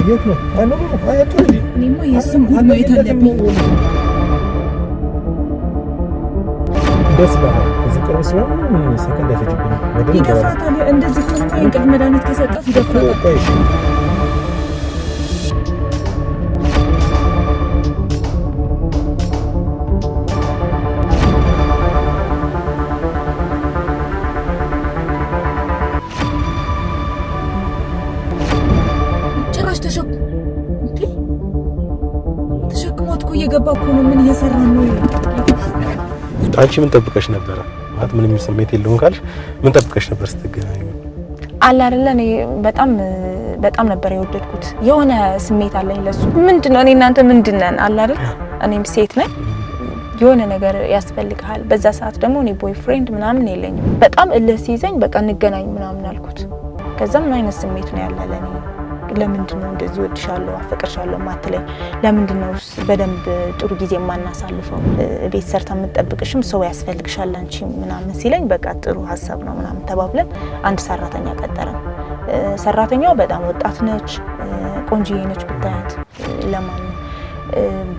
የት ነው? አያቱ እንዴ? እኔማ የእሱን ጉድ ማየት አለብኝ። ደስ ባለ እዚህ ቅርብ ስለሆነ ሰከንድ አይፈጅብኝ። ይደፍራታል። እንደዚህ ከሆነ የእንቅልፍ መድኃኒት ከሰጣት ይደፍራታል። ተሸክሟት እኮ እየገባ እኮ ነው። ምን እየሰራ ነው? አንቺ ምን ጠብቀሽ ነበረ? ማለት ምን የሚል ስሜት የለውም ካልሽ ምን ጠብቀሽ ነበር ስትገናኙ? አለ አይደለ እኔ በጣም ነበር የወደድኩት። የሆነ ስሜት አለኝ ለሱ። ምንድነው እኔ እናንተ ምንድነን አለ አይደል? እኔም ሴት ነኝ። የሆነ ነገር ያስፈልጋል። በዛ ሰዓት ደግሞ እኔ ቦይፍሬንድ ምናምን የለኝም። በጣም እልህ ሲይዘኝ በቃ እንገናኝ ምናምን አልኩት። ከዛ ምን አይነት ስሜት ነው ያለ ለኔ? ለምንድነው እንደዚህ ወድሻለሁ አፈቅርሻለሁ ማትለኝ? ለምንድነው በደንብ ጥሩ ጊዜ ማናሳልፈው? ቤት ሰርታ የምትጠብቅሽም ሰው ያስፈልግሻል አንቺ ምናምን ሲለኝ በቃ ጥሩ ሀሳብ ነው ምናምን ተባብለን አንድ ሰራተኛ ቀጠረን። ሰራተኛው በጣም ወጣት ነች፣ ቆንጆዬ ነች ብታያት። ለማን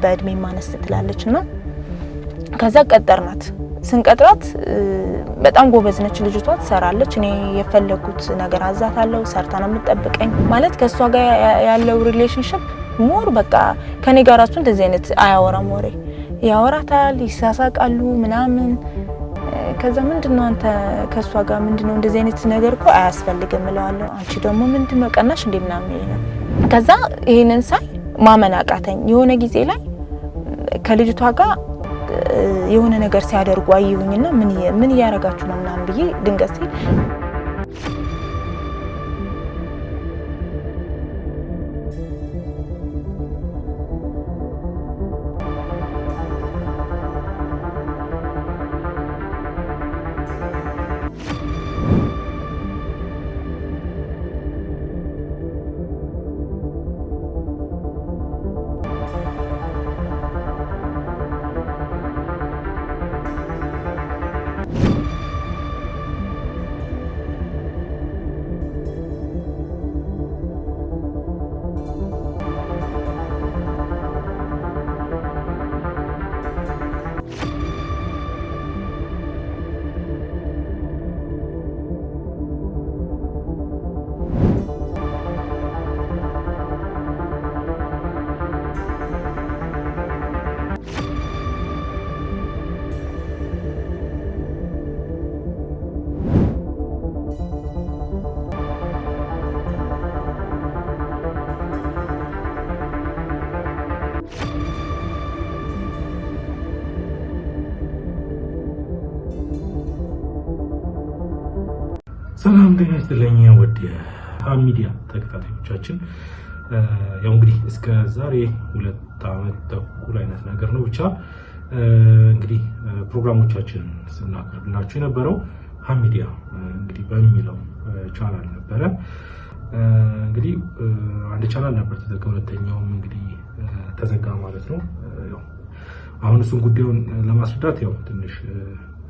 በእድሜ ማነስ ትላለችና ከዛ ቀጠርናት። ስንቀጥራት በጣም ጎበዝ ነች ልጅቷ፣ ትሰራለች። እኔ የፈለኩት ነገር አዛታለሁ፣ ሰርታ ነው የምትጠብቀኝ። ማለት ከሷ ጋር ያለው ሪሌሽንሺፕ ሞር በቃ ከኔ ጋር ራሱ እንደዚህ አይነት አያወራም። ወሬ ያወራታል፣ ይሳሳቃሉ ምናምን። ከዛ ምንድነው አንተ ከሷ ጋር ምንድነው እንደዚህ አይነት ነገር እኮ አያስፈልግም እለዋለሁ። አንቺ ደግሞ ምንድነው ቀናሽ እንዴ ምናምን ይላል። ከዛ ይሄንን ሳይ ማመን አቃተኝ። የሆነ ጊዜ ላይ ከልጅቷ ጋር የሆነ ነገር ሲያደርጉ አየሁኝና ምን እያረጋችሁ ነው ምናምን ብዬ ድንገት ሲል ሰላም ጤና ይስጥልኝ ወደ ሀም ሚዲያ ተከታታዮቻችን። ያው እንግዲህ እስከ ዛሬ 2 ዓመት ተኩል አይነት ነገር ነው ብቻ እንግዲህ ፕሮግራሞቻችን ስናቀርብላችሁ የነበረው ሀም ሚዲያ እንግዲህ በሚለው ቻናል ነበረ። እንግዲህ አንድ ቻናል ነበር ተዘጋ፣ ሁለተኛውም እንግዲህ ተዘጋ ማለት ነው። ያው አሁን እሱን ጉዳዩን ለማስረዳት ያው ትንሽ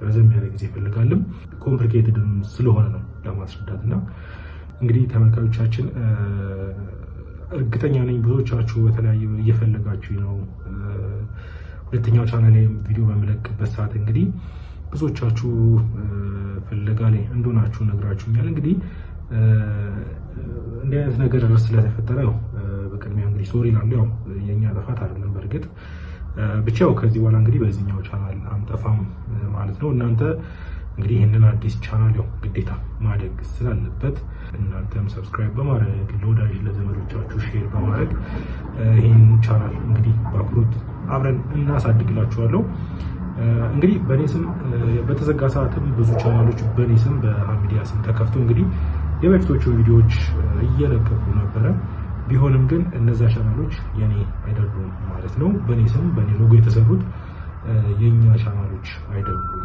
ረዘም ያለ ጊዜ ይፈልጋልም ኮምፕሊኬትድም ስለሆነ ነው ለማስረዳትና እንግዲህ ተመልካቾቻችን እርግጠኛ ነኝ ብዙዎቻችሁ በተለያየ እየፈለጋችሁ ነው። ሁለተኛው ቻናል ላይ ቪዲዮ በመለቅበት ሰዓት እንግዲህ ብዙዎቻችሁ ፍለጋ ላይ እንደሆናችሁ ነግራችሁኛል። እንግዲህ እንዲህ አይነት ነገር ስለተፈጠረ ያው በቅድሚያ እንግዲህ ሶሪ ላሉ ያው የኛ ጥፋት አይደለም በእርግጥ ብቻው ከዚህ በኋላ እንግዲህ በዚህኛው ቻናል አንጠፋም ማለት ነው። እናንተ እንግዲህ ይሄንን አዲስ ቻናል ያው ግዴታ ማድረግ ስላለበት እናንተም ሰብስክራይብ በማድረግ ለወዳጅ ለዘመዶቻችሁ ሼር በማድረግ ይሄን ቻናል እንግዲህ በአክብሮት አብረን እናሳድግላችኋለሁ። እንግዲህ በኔ ስም በተዘጋ ሰዓትም ብዙ ቻናሎች በኔ ስም በሀም ሚዲያ ስም ተከፍቶ እንግዲህ የበፊቶቹ ቪዲዮዎች እየለቀቁ ነበረ። ቢሆንም ግን እነዛ ቻናሎች የኔ አይደሉም ማለት ነው። በኔ ስም በኔ ሎጎ የተሰሩት የኛ ቻናሎች አይደሉም።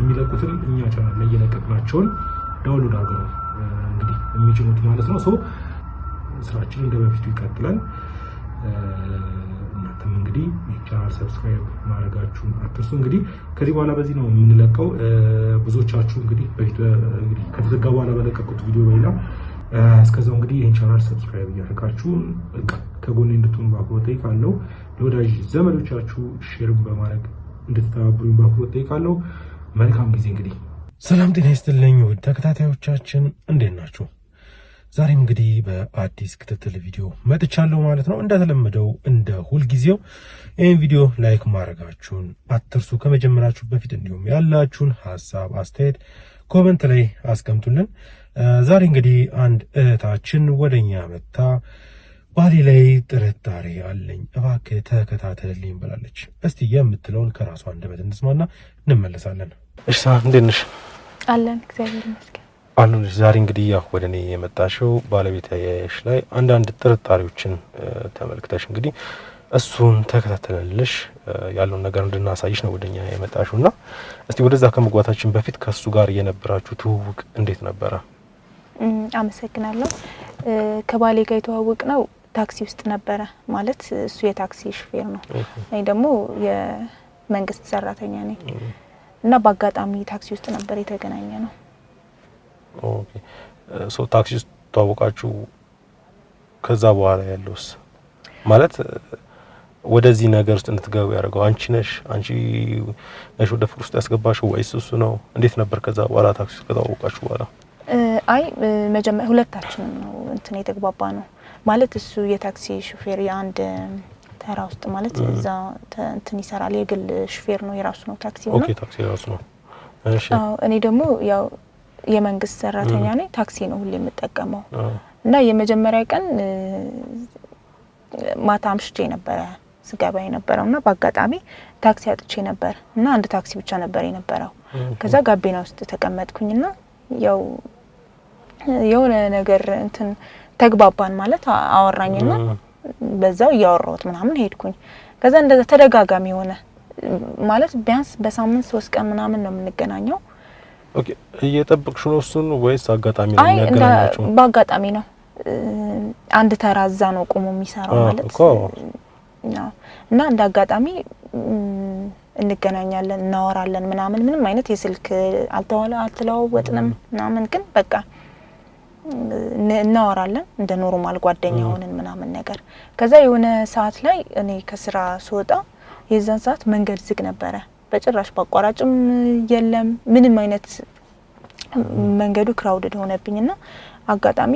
የሚለቁትም እኛ ቻናል ላይ የለቀቅናቸውን ዳውንሎድ አድርገው እንግዲህ የሚጭኑት ማለት ነው። ሶ ስራችን እንደበፊቱ ይቀጥላል። እናንተም እንግዲህ ቻናል ሰብስክራይብ ማድረጋችሁን አትርሱ። እንግዲህ ከዚህ በኋላ በዚህ ነው የምንለቀው። ብዙዎቻችሁ እንግዲህ በፊት እንግዲህ ከተዘጋ በኋላ በለቀቁት ቪዲዮ በሌላ እስከዛው እንግዲህ ይሄን ቻናል ሰብስክራይብ እያደረጋችሁ ከጎኔ እንድትሆኑ በአክብሮት ጠይቃለሁ። ለወዳጅ ዘመዶቻችሁ ሼር በማድረግ እንድትተባበሩኝ በአክብሮት ጠይቃለሁ። መልካም ጊዜ። እንግዲህ ሰላም ጤና ይስጥልኝ ውድ ተከታታዮቻችን እንዴት ናችሁ? ዛሬም እንግዲህ በአዲስ ክትትል ቪዲዮ መጥቻለሁ ማለት ነው። እንደተለመደው እንደ ሁልጊዜው ይህን ቪዲዮ ላይክ ማድረጋችሁን አትርሱ ከመጀመራችሁ በፊት፣ እንዲሁም ያላችሁን ሀሳብ አስተያየት ኮመንት ላይ አስቀምጡልን። ዛሬ እንግዲህ አንድ እህታችን ወደኛ መጣ ባሌ ላይ ጥርጣሬ አለኝ እባክህ ተከታተልልኝ ብላለች። እስቲ የምትለውን ከራሷ አንደበት እንስማና እንመለሳለን። እሺ እንዴት ነሽ? አለን እግዚአብሔር ይመስገን። አሉልሽ። ዛሬ እንግዲህ ያው ወደኔ የመጣሽው ባለቤትሽ ላይ አንዳንድ ጥርጣሬዎችን ተመልክተሽ እንግዲህ እሱን ተከታተለልሽ ያለውን ነገር እንድናሳይሽ ነው ወደኛ የመጣሽውና እስቲ ወደዛ ከመግባታችን በፊት ከሱ ጋር የነበራችሁ ትውውቅ እንዴት ነበረ? አመሰግናለሁ። ከባሌ ጋር የተዋወቅ ነው ታክሲ ውስጥ ነበረ። ማለት እሱ የታክሲ ሹፌር ነው፣ እኔ ደግሞ የመንግስት ሰራተኛ ነኝ እና በአጋጣሚ ታክሲ ውስጥ ነበር የተገናኘ ነው። ኦኬ ሶ ታክሲ ውስጥ ተዋወቃችሁ። ከዛ በኋላ ያለውስ ማለት ወደዚህ ነገር ውስጥ እንድትገቡ ያደርገው አንቺ ነሽ ወደ ፍቅር ውስጥ ያስገባሽው ወይስ እሱ ነው? እንዴት ነበር ከዛ በኋላ ታክሲ ውስጥ ከተዋወቃችሁ በኋላ? አይ መጀመሪያ ሁለታችንም ነው እንትን የተግባባ ነው። ማለት እሱ የታክሲ ሹፌር የአንድ ተራ ውስጥ ማለት እዛ እንትን ይሰራል፣ የግል ሹፌር ነው፣ የራሱ ነው ታክሲ ነው። ኦኬ ታክሲ የራሱ ነው። እሺ እኔ ደግሞ ያው የመንግስት ሰራተኛ ነኝ፣ ታክሲ ነው ሁሌ የምጠቀመው እና የመጀመሪያ ቀን ማታ አምሽቼ ነበረ ስገባ የነበረውና በአጋጣሚ ታክሲ አጥቼ ነበር እና አንድ ታክሲ ብቻ ነበር የነበረው። ከዛ ጋቢና ውስጥ ተቀመጥኩኝና ያው የሆነ ነገር እንትን ተግባባን ማለት አወራኝና በዛው ያወራሁት ምናምን ሄድኩኝ። ከዛ እንደዛ ተደጋጋሚ ሆነ ማለት ቢያንስ በሳምንት 3 ቀን ምናምን ነው የምንገናኘው። ኦኬ እየጠበቅሽ ነው እሱን ወይስ አጋጣሚ ነው የሚያገናኛችሁ? በአጋጣሚ ነው። አንድ ተራ እዛ ነው ቆሞ የሚሰራው ማለት ነው እና እንደ አጋጣሚ እንገናኛለን፣ እናወራለን ምናምን። ምንም አይነት የስልክ አልተለዋወጥንም ምናምን፣ ግን በቃ እናወራለን እንደ ኖርማል ጓደኛ ሆነን ምናምን ነገር። ከዛ የሆነ ሰዓት ላይ እኔ ከስራ ስወጣ የዛን ሰዓት መንገድ ዝግ ነበረ፣ በጭራሽ በአቋራጭም የለም ምንም አይነት መንገዱ ክራውድድ ሆነብኝና አጋጣሚ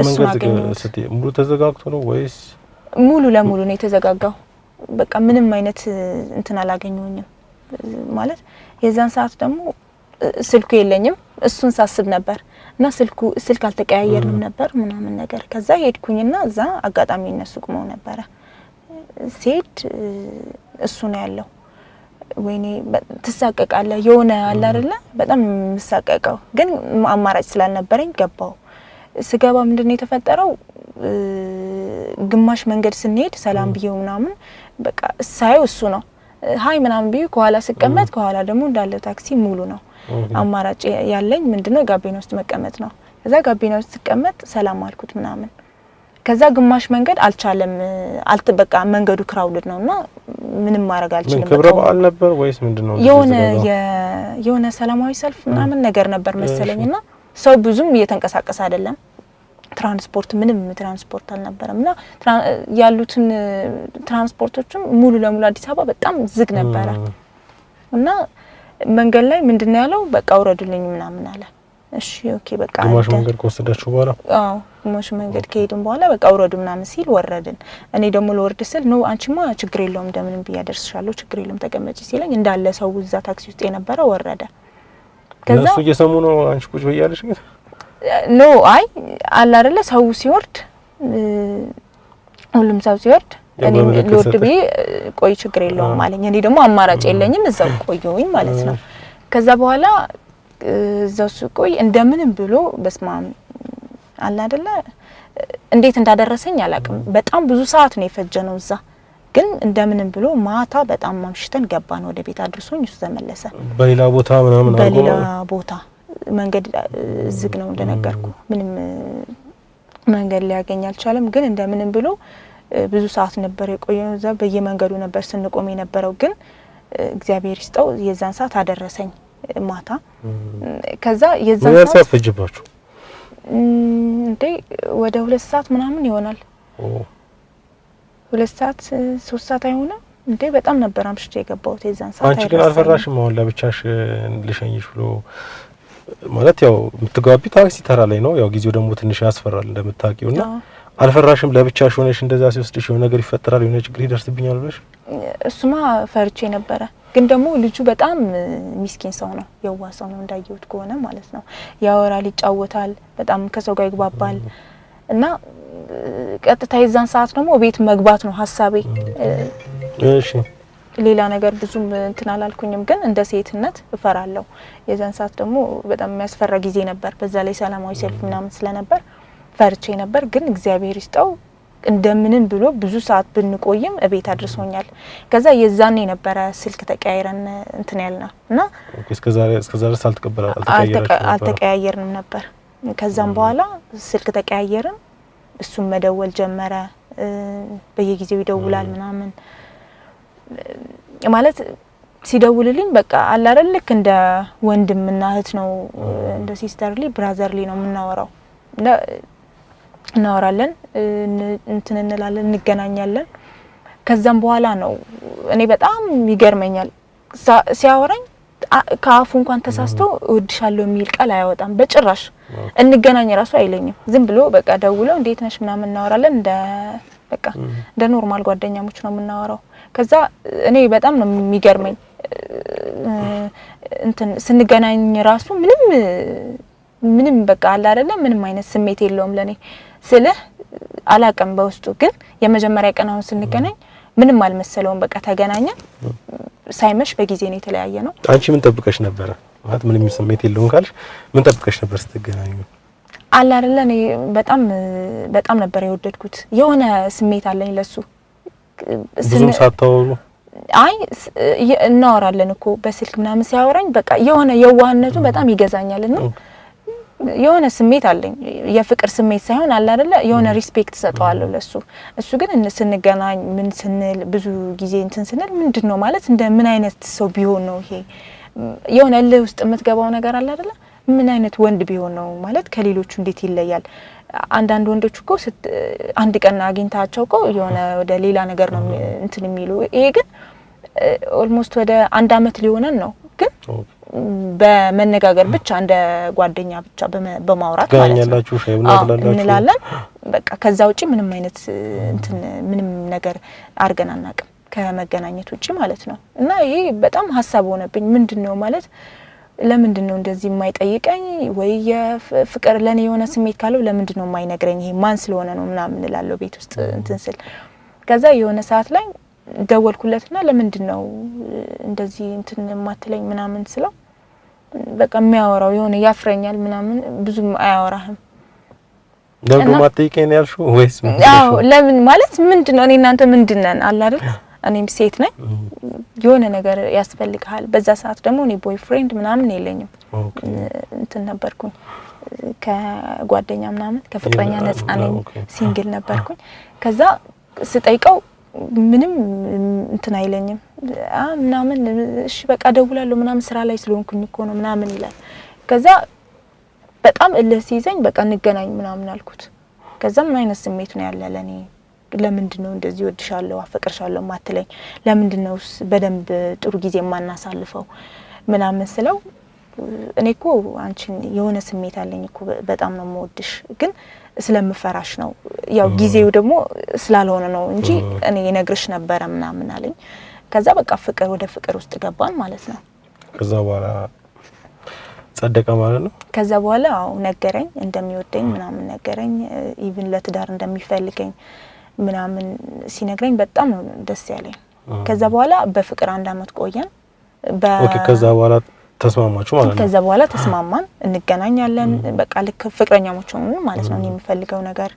እሱን አገኘሁት። ሙሉ ተዘጋግቶ ነው ወይስ? ሙሉ ለሙሉ ነው የተዘጋጋው። በቃ ምንም አይነት እንትን አላገኘሁኝም ማለት። የዛን ሰዓት ደግሞ ስልኩ የለኝም፣ እሱን ሳስብ ነበር እና ስልክ አልተቀያየርንም ነበር ምናምን ነገር። ከዛ ሄድኩኝና እዛ አጋጣሚ እነሱ ቆመው ነበረ። ሴት እሱ ነው ያለው። ወይኔ ትሳቀቃለህ የሆነ አለ አይደለ? በጣም የምሳቀቀው ግን አማራጭ ስላልነበረኝ ገባው። ስገባ ምንድነው የተፈጠረው? ግማሽ መንገድ ስንሄድ ሰላም ብዬው ምናምን በቃ ሳይው እሱ ነው ሃይ ምናምን ብዬ ከኋላ ስቀመጥ ከኋላ ደግሞ እንዳለ ታክሲ ሙሉ ነው። አማራጭ ያለኝ ምንድነው ጋቢና ውስጥ መቀመጥ ነው። ከዛ ጋቢና ውስጥ ስቀመጥ ሰላም አልኩት ምናምን። ከዛ ግማሽ መንገድ አልቻለም፣ በቃ መንገዱ ክራውድድ ነውና ምንም ማድረግ አልችልም። ክብረ በዓል ነበር ወይስ ምንድነው? የሆነ ሰላማዊ ሰልፍ ምናምን ነገር ነበር መሰለኝና ሰው ብዙም እየተንቀሳቀሰ አይደለም። ትራንስፖርት ምንም ትራንስፖርት አልነበረምና ያሉትን ትራንስፖርቶችም ሙሉ ለሙሉ አዲስ አበባ በጣም ዝግ ነበረ እና መንገድ ላይ ምንድነው ያለው? በቃ አውረዱልኝ ምናምን አለ። እሺ ኦኬ በቃ ግማሽ መንገድ ከወሰዳችሁ በኋላ ግማሽ መንገድ ከሄድን በኋላ በቃ አውረዱ ምናምን ሲል ወረድን። እኔ ደግሞ ለወርድ ስል ነው አንቺማ ችግር የለውም እንደምንም ብያደርስሻለሁ ችግር የለውም ተቀመጪ ሲለኝ እንዳለ ሰው እዛ ታክሲ ውስጥ የነበረ ወረደ። ከዛ እሱ እየሰሙ ነው አንቺ ቁጭ በያለሽ ግን ኖ አይ አለ አይደለ? ሰው ሲወርድ ሁሉም ሰው ሲወርድ እኔ ልወርድ ብዬ ቆይ ችግር የለውም አለኝ። እኔ ደግሞ አማራጭ የለኝም እዛው ቆየሁኝ ማለት ነው። ከዛ በኋላ እዛው ቆይ እንደምንም ብሎ በስማም አለ አይደለ? እንዴት እንዳደረሰኝ አላውቅም። በጣም ብዙ ሰዓት ነው የፈጀነው እዛ። ግን እንደምንም ብሎ ማታ በጣም ማምሽተን ገባን ወደ ቤት አድርሶኝ እሱ ተመለሰ። በሌላ ቦታ ምናምን አልቆ በሌላ ቦታ መንገድ ዝግ ነው እንደነገርኩ፣ ምንም መንገድ ሊያገኝ አልቻለም። ግን እንደምንም ብሎ ብዙ ሰዓት ነበር የቆየነው እዛ። በየመንገዱ ነበር ስንቆም የነበረው። ግን እግዚአብሔር ይስጠው የዛን ሰዓት አደረሰኝ ማታ። ከዛ የዛን ሰዓት ፈጅባችሁ እንዴ ወደ 2 ሰዓት ምናምን ይሆናል። 2 ሰዓት 3 ሰዓት አይሆንም እንዴ? በጣም ነበር አምሽቼ የገባሁት የዛን ሰዓት። አንቺ ግን አልፈራሽም? አሁን ለብቻሽ ልሸኝሽ ብሎ ማለት ያው የምትጋቢ ታክሲ ተራ ላይ ነው። ያው ጊዜው ደግሞ ትንሽ ያስፈራል እንደምታውቂውና አልፈራሽም? ለብቻሽ ሆነሽ እንደዛ ሲወስድሽ የሆነ ነገር ይፈጠራል፣ የሆነ ችግር ይደርስብኛል ብለሽ? እሱማ ፈርቼ ነበረ። ግን ደግሞ ልጁ በጣም ሚስኪን ሰው ነው፣ የዋህ ሰው ነው እንዳየሁት ከሆነ ማለት ነው። ያወራል፣ ይጫወታል፣ በጣም ከሰው ጋር ይግባባል እና ቀጥታ የዛን ሰዓት ደግሞ ቤት መግባት ነው ሐሳቤ። እሺ ሌላ ነገር ብዙም እንትን አላልኩኝም፣ ግን እንደ ሴትነት እፈራለሁ። የዛን ሰዓት ደግሞ በጣም የሚያስፈራ ጊዜ ነበር። በዛ ላይ ሰላማዊ ሰልፍ ምናምን ስለነበር ፈርቼ ነበር። ግን እግዚአብሔር ይስጠው እንደምንም ብሎ ብዙ ሰዓት ብንቆይም እቤት አድርሶኛል። ከዛ የዛኔ ነበረ ስልክ ተቀያይረን እንትን ያልና እና እስከዛሬ አልተቀያየርንም ነበር። ከዛም በኋላ ስልክ ተቀያየርን። እሱም መደወል ጀመረ። በየጊዜው ይደውላል ምናምን ማለት ሲደውልልኝ በቃ አለ አይደል ልክ እንደ ወንድምና እህት ነው፣ እንደ ሲስተርሊ ብራዘርሊ ነው የምናወራው። እናወራለን፣ እንትን እንላለን፣ እንገናኛለን። ከዛም በኋላ ነው እኔ በጣም ይገርመኛል ሲያወራኝ ከአፉ እንኳን ተሳስቶ እወድሻለሁ የሚል ቃል አያወጣም በጭራሽ። እንገናኝ ራሱ አይለኝም። ዝም ብሎ በቃ ደውለው እንዴት ነሽ ምናምን እናወራለን። በቃ እንደ ኖርማል ጓደኛሞች ነው የምናወራው። ከዛ እኔ በጣም ነው የሚገርመኝ እንትን ስንገናኝ ራሱ ምንም በቃ አለ አይደለ ምንም አይነት ስሜት የለውም ለኔ ስልህ አላቀም። በውስጡ ግን የመጀመሪያ ቀን አሁን ስንገናኝ ምንም አልመሰለውም። በቃ ተገናኘን፣ ሳይመሽ በጊዜ ነው የተለያየ ነው። አንቺ ምን ጠብቀሽ ነበር? ማለት ምንም ስሜት የለውም ካልሽ ምን ጠብቀሽ ነበር ስትገናኙ? አለ አይደለ እኔ በጣም ነበር የወደድኩት። የሆነ ስሜት አለኝ ለሱ። ብዙም ሳታወሩ አይ እናወራለን እኮ በስልክ ምናምን ሲያወራኝ በቃ የሆነ የዋህነቱ በጣም ይገዛኛልና የሆነ ስሜት አለኝ። የፍቅር ስሜት ሳይሆን አለ አይደለ የሆነ ሪስፔክት ሰጠዋለሁ ለሱ። እሱ ግን ስንገናኝ ምን ስንል ብዙ ጊዜ እንትን ስንል ምንድነው ማለት እንደ ምን አይነት ሰው ቢሆን ነው ይሄ የሆነ እልህ ውስጥ የምትገባው ነገር አለ አይደለ? ምን አይነት ወንድ ቢሆን ነው ማለት ከሌሎቹ እንዴት ይለያል? አንዳንድ ወንዶች እኮ አንድ ቀን አግኝታቸው እኮ የሆነ ወደ ሌላ ነገር ነው እንትን የሚሉ። ይሄ ግን ኦልሞስት ወደ 1 አመት ሊሆነን ነው ግን በመነጋገር ብቻ እንደ ጓደኛ ብቻ በማውራት ማለት ነው እንላለን። በቃ ከዛ ውጪ ምንም አይነት እንትን ምንም ነገር አርገን አናውቅም ከመገናኘት ውጪ ማለት ነው። እና ይሄ በጣም ሐሳብ ሆነብኝ። ምንድነው ማለት ለምንድነው እንደዚህ የማይጠይቀኝ ወይ የፍቅር ለኔ የሆነ ስሜት ካለው ለምንድነው የማይነግረኝ? ይሄ ማን ስለሆነ ነው ምናምን እላለሁ ቤት ውስጥ እንትን ስል። ከዛ የሆነ ሰዓት ላይ ደወልኩለትና ለምንድነው እንደዚህ እንትን የማትለኝ ምናምን ስለው በቃ የሚያወራው የሆነ ያፍረኛል ምናምን ብዙም አያወራህም። ደግሞ ማጥይቀኝ ያልሽው ወይስ ምን? አዎ ለምን ማለት ምንድነው እኔ እናንተ ምንድነን አለ አይደል? እኔም ሴት ነኝ፣ የሆነ ነገር ያስፈልጋል። በዛ ሰዓት ደግሞ እኔ ቦይፍሬንድ ምናምን የለኝም። እንትን ነበርኩኝ ከጓደኛ ምናምን ከፍቅረኛ ነፃ ነኝ፣ ሲንግል ነበርኩኝ። ከዛ ስጠይቀው ምንም እንትን አይለኝም ምናምን እሺ በቃ ደውላለሁ ምናምን ስራ ላይ ስለሆንኩኝ እኮ ነው ምናምን ይላል። ከዛ በጣም እልህ ሲይዘኝ በቃ እንገናኝ ምናምን አልኩት። ከዛ ምን አይነት ስሜት ነው ያለ ለኔ? ለምንድነው እንደዚህ ወድሻለሁ አፈቅርሻለሁ ማትለኝ? ለምንድነውስ በደንብ ጥሩ ጊዜ ማናሳልፈው ምናምን ስለው እኔ እኮ አንቺን የሆነ ስሜት አለኝ እኮ በጣም ነው የምወድሽ፣ ግን ስለምፈራሽ ነው ያው ጊዜው ደግሞ ስላልሆነ ነው እንጂ እኔ እነግርሽ ነበረ ምናምን አለኝ። ከዛ በቃ ፍቅር ወደ ፍቅር ውስጥ ገባን ማለት ነው። ከዛ በኋላ ጸደቀ ማለት ነው። ከዛ በኋላ አው ነገረኝ እንደሚወደኝ ምናምን ነገረኝ። ኢቭን ለትዳር እንደሚፈልገኝ ምናምን ሲነግረኝ በጣም ነው ደስ ያለኝ። ከዛ በኋላ በፍቅር 1 አመት ቆየን። ኦኬ ከዛ በኋላ ተስማማችሁ ማለት ነው? ከዛ በኋላ ተስማማን፣ እንገናኛለን። በቃ ልክ ፍቅረኛሞች ሆነን ማለት ነው። እኔ የምፈልገው ነገር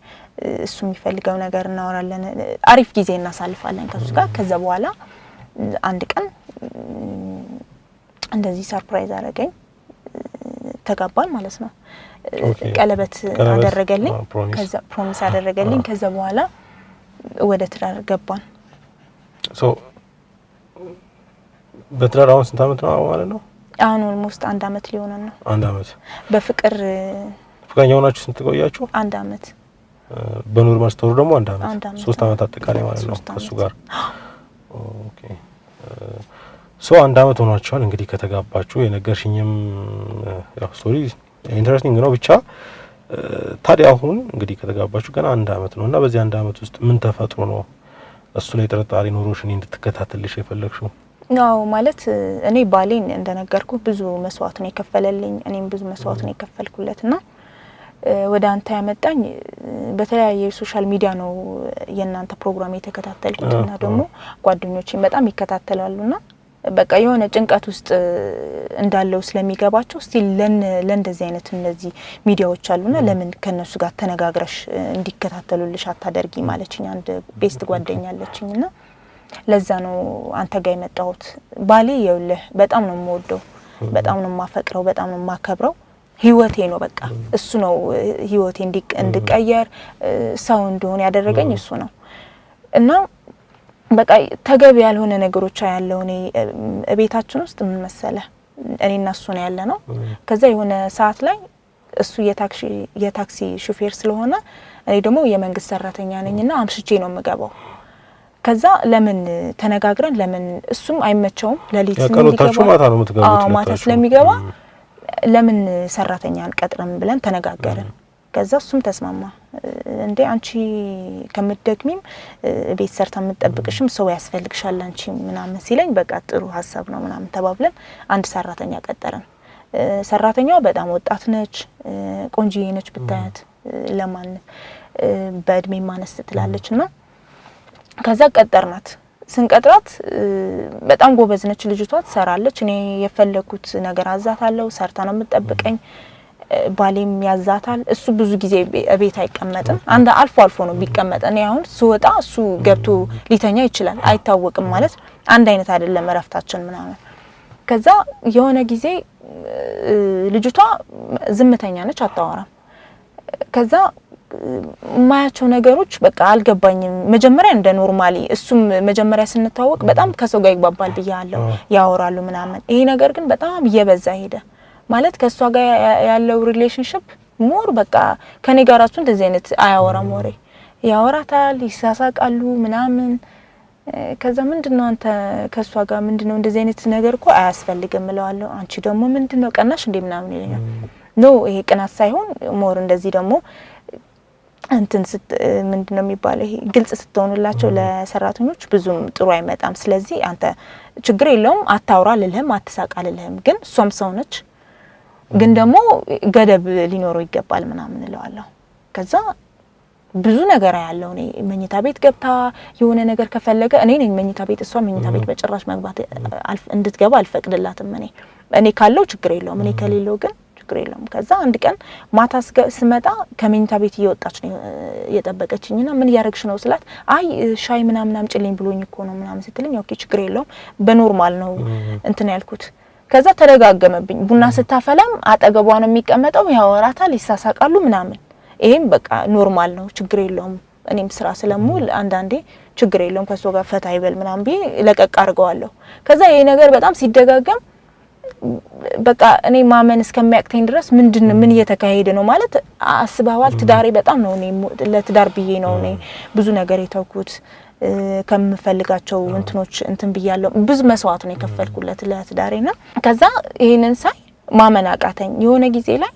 እሱ የሚፈልገው ነገር እናወራለን፣ አሪፍ ጊዜ እናሳልፋለን ከሱ ጋር። ከዛ በኋላ አንድ ቀን እንደዚህ ሰርፕራይዝ አደረገኝ፣ ተጋባን ማለት ነው። ቀለበት አደረገልኝ፣ ከዛ ፕሮሚስ አደረገልኝ። ከዛ በኋላ ወደ ትዳር ገባን። በትዳር አሁን ስንት አመት ነው ማለት ነው? አሁን ኦልሞስት 1 አመት ሊሆነን ነው። 1 አመት። በፍቅር ፍቅረኛ ሆናችሁ ስንት ቆያችሁ? 1 አመት። በኖርማል ስቶሩ ደግሞ 1 አመት 3 አመት አጠቃላይ ማለት ነው ከሱ ጋር። ኦኬ ሶ 1 አመት ሆኗችኋል እንግዲህ ከተጋባችሁ። የነገርሽኝም ያው ስቶሪ ኢንተረስቲንግ ነው ብቻ። ታዲያ አሁን እንግዲህ ከተጋባችሁ ገና 1 አመት ነውና በዚህ 1 አመት ውስጥ ምን ተፈጥሮ ነው እሱ ላይ ጥርጣሬ ኖሮሽ እኔ እንድትከታተልሽ የፈለግሽው? ያው ማለት እኔ ባሌን እንደነገርኩ ብዙ መስዋዕት ነው የከፈለልኝ፣ እኔም ብዙ መስዋዕት ነው የከፈልኩለትና ወደ አንተ ያመጣኝ በተለያየ ሶሻል ሚዲያ ነው የናንተ ፕሮግራም የተከታተልኩትና ደግሞ ጓደኞቼን በጣም ይከታተላሉና በቃ የሆነ ጭንቀት ውስጥ እንዳለው ስለሚገባቸው እስቲ ለእንደዚህ አይነት እነዚህ ሚዲያዎች አሉና ለምን ከነሱ ጋር ተነጋግረሽ እንዲከታተሉልሽ አታደርጊ ማለችኝ አንድ ቤስት ጓደኛ አለችኝና ለዛ ነው አንተ ጋር የመጣሁት። ባሌ ይኸውልህ በጣም ነው የምወደው፣ በጣም ነው የማፈቅረው፣ በጣም ነው የማከብረው። ህይወቴ ነው በቃ እሱ ነው ህይወቴ እንድቀየር ሰው እንደሆነ ያደረገኝ እሱ ነው እና በቃ ተገቢ ያልሆነ ነገሮች ያለው እኔ ቤታችን ውስጥ ምን መሰለህ እኔና እሱ ነው ያለ ነው። ከዛ የሆነ ሰዓት ላይ እሱ የታክሲ ሹፌር ስለሆነ እኔ ደግሞ የመንግስት ሰራተኛ ነኝና አምሽቼ ነው የምገባው። ከዛ ለምን ተነጋግረን ለምን እሱም አይመቸውም ለሊት ስለሚገባ ማታ ነው የምትገቡት ማታ ስለሚገባ ለምን ሰራተኛ አንቀጥረም ብለን ተነጋገርን። ከዛ እሱም ተስማማ። እንዴ አንቺ ከምትደግሚም ቤት ሰርታ የምትጠብቅሽም ሰው ያስፈልግሻል አንቺ ምናምን ሲለኝ በቃ ጥሩ ሀሳብ ነው ምናምን ተባብለን አንድ ሰራተኛ ቀጠረን። ሰራተኛዋ በጣም ወጣት ነች፣ ቆንጆዬ ነች ብታያት፣ ለማን በእድሜ ማነስ ትላለችና ከዛ ቀጠርናት። ስንቀጥራት በጣም ጎበዝ ነች ልጅቷ፣ ትሰራለች። እኔ የፈለኩት ነገር አዛታለሁ፣ ሰርታ ነው የምትጠብቀኝ። ባሌም ያዛታል። እሱ ብዙ ጊዜ ቤት አይቀመጥም፣ አንድ አልፎ አልፎ ነው ቢቀመጥ። እኔ አሁን ስወጣ እሱ ገብቶ ሊተኛ ይችላል፣ አይታወቅም ማለት አንድ አይነት አይደለም እረፍታችን ምናምን። ከዛ የሆነ ጊዜ ልጅቷ ዝምተኛ ነች፣ አታወራም። ከዛ ማያቸው ነገሮች በቃ አልገባኝም። መጀመሪያ እንደ ኖርማሊ እሱም መጀመሪያ ስንታወቅ በጣም ከሰው ጋር ይግባባል ብያለሁ፣ ያወራሉ ምናምን። ይሄ ነገር ግን በጣም እየበዛ ሄደ ማለት ከሷ ጋር ያለው ሪሌሽንሺፕ ሞር በቃ ከኔ ጋር እሱ እንደዚህ አይነት አያወራም፣ ወሬ ያወራታል፣ ይሳሳቃሉ ምናምን። ከዛ ምንድነው አንተ ከሷ ጋር ምንድነው እንደዚህ አይነት ነገር እኮ አያስፈልግም እለዋለሁ። አንቺ ደግሞ ምንድነው ቀናሽ እንደ ምናምን ይለኛል። ኖ ይሄ ቅናት ሳይሆን ሞር እንደዚህ ደግሞ እንትን ምንድነው የሚባለው ይሄ ግልጽ ስትሆንላቸው ለሰራተኞች ብዙም ጥሩ አይመጣም። ስለዚህ አንተ ችግር የለውም አታውራ ልልህም አትሳቃ ልልህም፣ ግን እሷም ሰው ነች፣ ግን ደግሞ ገደብ ሊኖረው ይገባል ምናምን እለዋለሁ። ከዛ ብዙ ነገር ያለው እኔ መኝታ ቤት ገብታ የሆነ ነገር ከፈለገ እኔ ነኝ መኝታ ቤት፣ እሷ መኝታ ቤት በጭራሽ መግባት እንድትገባ አልፈቅድላትም። እኔ ካለው ችግር የለውም፣ እኔ ከሌለው ግን ችግር የለውም። ከዛ አንድ ቀን ማታ ስመጣ ከመኝታ ቤት እየወጣች ነው የጠበቀችኝና ምን ያረግሽ ነው ስላት አይ ሻይ ምናምን አምጪልኝ ብሎኝ እኮ ነው ምናምን ስትልኝ ኦኬ ችግር የለውም በኖርማል ነው እንትን ያልኩት። ከዛ ተደጋገመብኝ። ቡና ስታፈላም አጠገቧ ነው የሚቀመጠው፣ ያወራታል፣ ይሳሳቃሉ ምናምን። ይሄም በቃ ኖርማል ነው ችግር የለውም። እኔም ስራ ስለምውል አንዳንዴ ችግር የለውም ከሷ ጋር ፈታ ይበል ምናምን ብዬ ለቀቅ አድርገዋለሁ። ከዛ ይሄ ነገር በጣም ሲደጋገም በቃ እኔ ማመን እስከሚያቅተኝ ድረስ ምን እየተካሄደ ነው ማለት አስበዋል። ትዳሬ በጣም ነው እኔ ለትዳር ብዬ ነው እኔ ብዙ ነገር የተውኩት፣ ከምፈልጋቸው እንትኖች እንትን ብያለሁ። ብዙ መስዋዕት ነው የከፈልኩለት ለትዳሬና ከዛ ይሄንን ሳይ ማመን አቃተኝ። የሆነ ጊዜ ላይ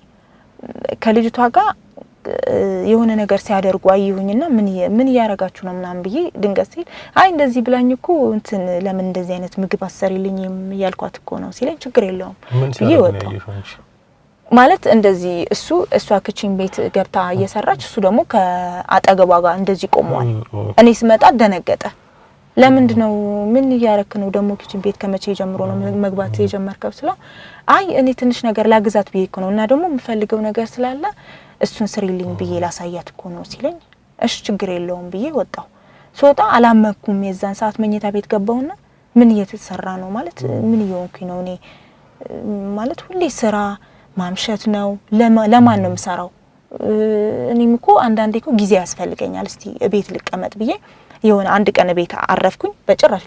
ከልጅቷ ጋር የሆነ ነገር ሲያደርጉ አየሁኝና ምን ያረጋችሁ ነው ምናምን ብዬ ድንገት ሲል አይ እንደዚህ ብላኝ እኮ እንትን ለምን እንደዚህ አይነት ምግብ አሰሪልኝ ያልኳት እኮ ነው ሲለኝ ችግር የለውም ብዬ ወጣሁ። ማለት እንደዚህ እሷ ክቺን ቤት ገብታ እየሰራች እሱ ደግሞ ከአጠገቧ ጋር እንደዚህ ቆመዋል። እኔ ስመጣ ደነገጠ። ለምንድነው ምን ያረክ ነው ደግሞ ክቺን ቤት ከመቼ ጀምሮ ነው መግባት የጀመርከው ስለው አይ እኔ ትንሽ ነገር ላግዛት ብዬ እኮ ነው እና ደግሞ የምፈልገው ነገር ስላለ እሱን ስሪልኝ ብዬ ላሳያት እኮ ነው ሲለኝ እሺ ችግር የለውም ብዬ ወጣሁ። ስወጣ አላመኩም። የዛን ሰዓት መኝታ ቤት ገባውና ምን እየተሰራ ነው ማለት ምን እየሆንኩኝ ነው እኔ ማለት ሁሌ ስራ ማምሸት ነው። ለማን ነው የምሰራው? እኔም እኮ አንዳንዴ እኮ ጊዜ ያስፈልገኛል። እስቲ ቤት ልቀመጥ ብዬ የሆነ አንድ ቀን ቤት አረፍኩኝ። በጭራሽ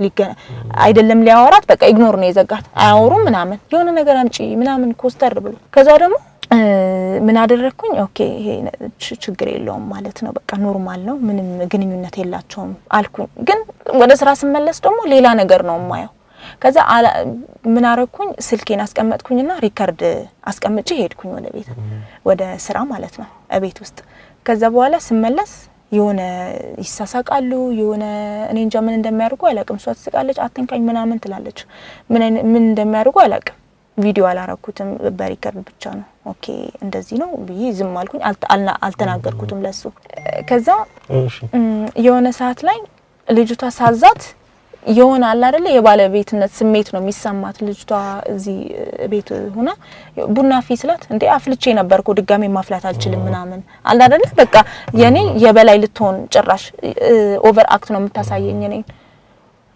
አይደለም ሊያወራት በቃ ኢግኖር ነው የዘጋት። አያወሩም ምናምን የሆነ ነገር አምጪ ምናምን ኮስተር ብሎ ከዛ ደግሞ ምን አደረኩኝ ኦኬ ይሄ ችግር የለውም ማለት ነው በቃ ኖርማል ነው ምንም ግንኙነት የላቸውም አልኩኝ ግን ወደ ስራ ስመለስ ደግሞ ሌላ ነገር ነው ማየው ከዛ ምን አረኩኝ ስልኬን አስቀመጥኩኝና ሪከርድ አስቀምጬ ሄድኩኝ ወደ ቤት ወደ ስራ ማለት ነው እቤት ውስጥ ከዛ በኋላ ስመለስ የሆነ ይሳሳቃሉ የሆነ እኔ እንጃ ምን እንደሚያርጉ አላቅም ሷት ስቃለች አትንካኝ ምናምን ትላለች ምን እንደሚያርጉ አላቅም ቪዲዮ አላረኩትም በሪከርድ ብቻ ነው ኦኬ እንደዚህ ነው ብዬ ዝም አልኩኝ አልተናገርኩትም ለሱ ከዛ የሆነ ሰዓት ላይ ልጅቷ ሳዛት የሆነ አለ አይደለ የባለቤትነት ስሜት ነው የሚሰማት ልጅቷ እዚህ ቤት ሆና ቡና ፊስላት እንዴ አፍልቼ ነበርኩ ድጋሜ ማፍላት አልችልም ምናምን አለ አይደለ በቃ የኔ የበላይ ልትሆን ጭራሽ ኦቨር አክት ነው የምታሳየኝ እኔ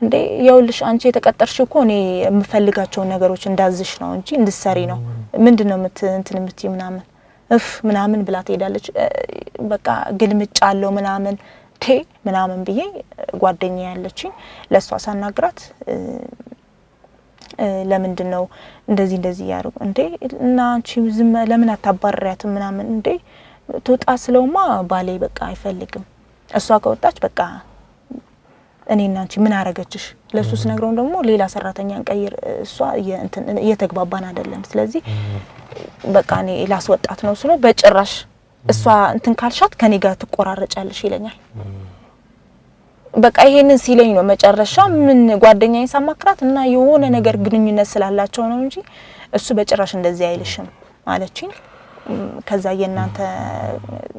እንዴ ያውልሽ አንቺ የተቀጠርሽው እኮ እኔ የምፈልጋቸው ነገሮች እንዳዝሽ ነው እንጂ እንድሰሪ ነው ምንድነው እንትን የምትይ ምናምን ምናምን ብላ ትሄዳለች በቃ ግልምጫ አለው ምናምን ምናምን ብዬ ጓደኛዬ ያለችኝ ለሷ ሳናግራት ለምንድነው እንደዚህ ያሩ እንዴ እና አንቺ ዝም ለምን አታባረሪያት ምናምን እንዴ ትውጣ ስለውማ ባሌ በቃ አይፈልግም እሷ ከወጣች በቃ እኔና አንቺ ምን አረጋችሽ ለሱስ ነግረው ደግሞ ሌላ ሰራተኛን ቀይር እሷ እየተግባባን አይደለም ስለዚህ በቃ እኔ ላስወጣት ነው ስለ በጭራሽ እሷ እንትን ካልሻት ከኔ ጋር ትቆራረጫለሽ ይለኛል በቃ ይሄንን ሲለኝ ነው መጨረሻ ምን ጓደኛዬን ሳማክራት እና የሆነ ነገር ግንኙነት ስላላቸው ነው እንጂ እሱ በጭራሽ እንደዚህ አይልሽም አለችኝ ከዛ የናንተ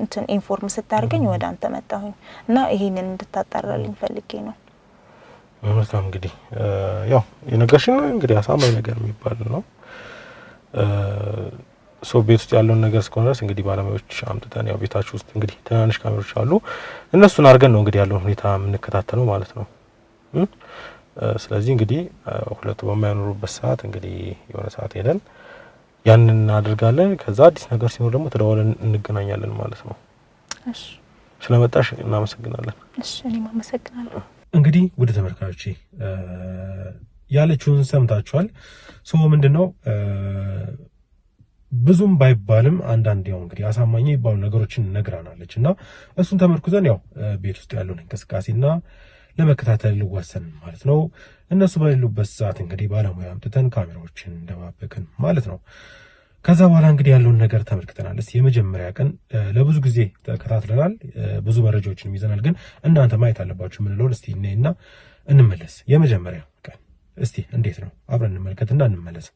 እንትን ኢንፎርም ስታርገኝ ወደ አንተ መጣሁኝ እና ይሄንን እንድታጣራልኝ ፈልጌ ነው መልካም እንግዲህ ያው የነገርሽን እንግዲህ አሳማኝ ነገር የሚባል ነው ሶ ቤት ውስጥ ያለውን ነገር እስከሆነስ እንግዲህ ባለሙያዎች አምጥተን ያው ቤታችሁ ውስጥ እንግዲህ ትናንሽ ካሜራዎች አሉ እነሱን አርገን ነው እንግዲህ ያለውን ሁኔታ የምንከታተለው ማለት ነው ስለዚህ እንግዲህ ሁለቱ በማያኖሩበት ሰዓት እንግዲህ የሆነ ሰዓት ሄደን ያንን እናደርጋለን ከዛ አዲስ ነገር ሲኖር ደግሞ ተደዋውለን እንገናኛለን ማለት ነው እሺ ስለመጣሽ እናመሰግናለን እሺ እኔም አመሰግናለሁ እንግዲህ ወደ ተመልካቾቼ ያለችውን ሰምታችኋል ሶ ምንድነው ብዙም ባይባልም አንዳንድ ያው እንግዲህ አሳማኝ ይባሉ ነገሮችን ነግራናለችና እሱን ተመርኩዘን ያው ቤት ውስጥ ያለውን እንቅስቃሴና ለመከታተል ልወሰን ማለት ነው እነሱ ባይሉበት ሰዓት እንግዲህ ባለሙያ አምጥተን ካሜራዎችን እንደማበቅን ማለት ነው ከዛ በኋላ እንግዲህ ያለውን ነገር ተመልክተናል እስቲ የመጀመሪያ ቀን ለብዙ ጊዜ ተከታትለናል ብዙ መረጃዎችን ይዘናል ግን እናንተ ማየት አለባችሁ ምን ነው እስቲ እኔና እንመለስ የመጀመሪያ ቀን እስቲ እንዴት ነው አብረን እንመልከትና እንመለስ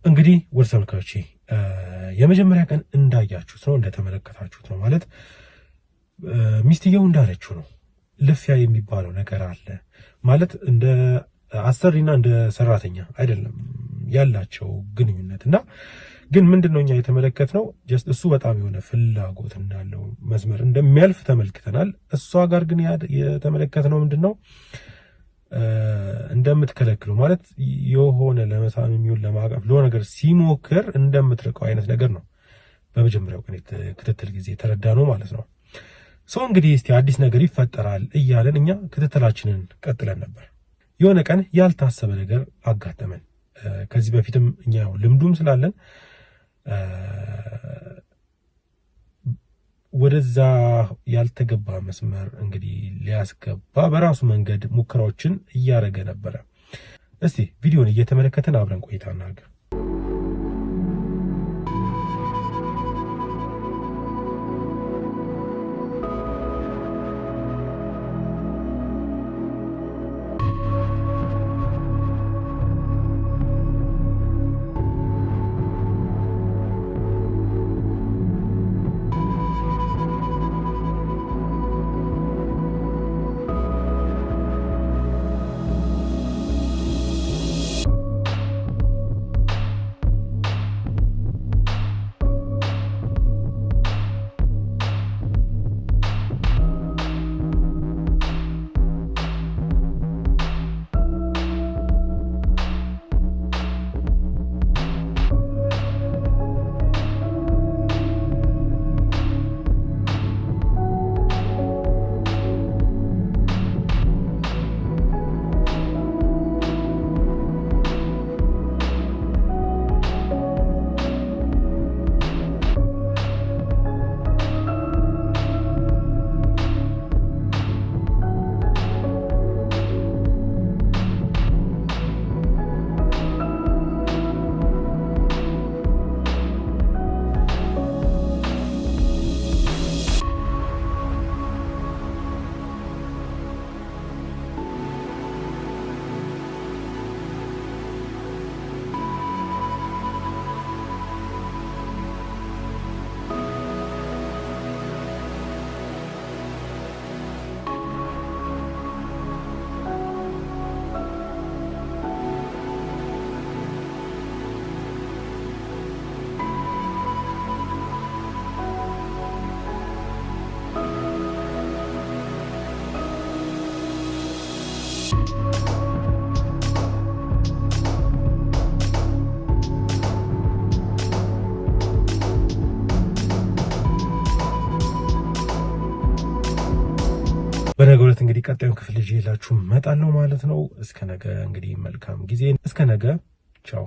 እንግዲህ ወደ ተመልካቾቼ የመጀመሪያ ቀን እንዳያችሁት ነው እንደተመለከታችሁት ነው ማለት ሚስትየው እንዳለችው ነው። ልፊያ የሚባለው ነገር አለ ማለት እንደ አሰሪና እንደ ሰራተኛ አይደለም ያላቸው ግንኙነት እና ግን ምንድነው እኛ የተመለከትነው ጀስት እሱ በጣም የሆነ ፍላጎት እንዳለው መስመር እንደሚያልፍ ተመልክተናል። እሷ ጋር ግን የተመለከትነው ምንድነው እንደምትከለክለው ማለት የሆነ ለመሳም የሚሆን ለማቀፍ ለሆነ ነገር ሲሞክር እንደምትርቀው አይነት ነገር ነው በመጀመሪያው ቀን ክትትል ጊዜ ተረዳ ነው ማለት ነው። ሰው እንግዲህ እስቲ አዲስ ነገር ይፈጠራል እያለን እኛ ክትትላችንን ቀጥለን ነበር። የሆነ ቀን ያልታሰበ ነገር አጋጠመን። ከዚህ በፊትም እኛ ልምዱም ስላለን ወደዛ ያልተገባ መስመር እንግዲህ ሊያስገባ በራሱ መንገድ ሙከራዎችን እያደረገ ነበረ። እስቲ ቪዲዮን እየተመለከተን አብረን ቆይታ እናድርግ። በነገው ዕለት እንግዲህ ቀጣዩን ክፍል ይዤላችሁ እመጣለሁ ማለት ነው። እስከ ነገ እንግዲህ መልካም ጊዜ። እስከ ነገ ቻው።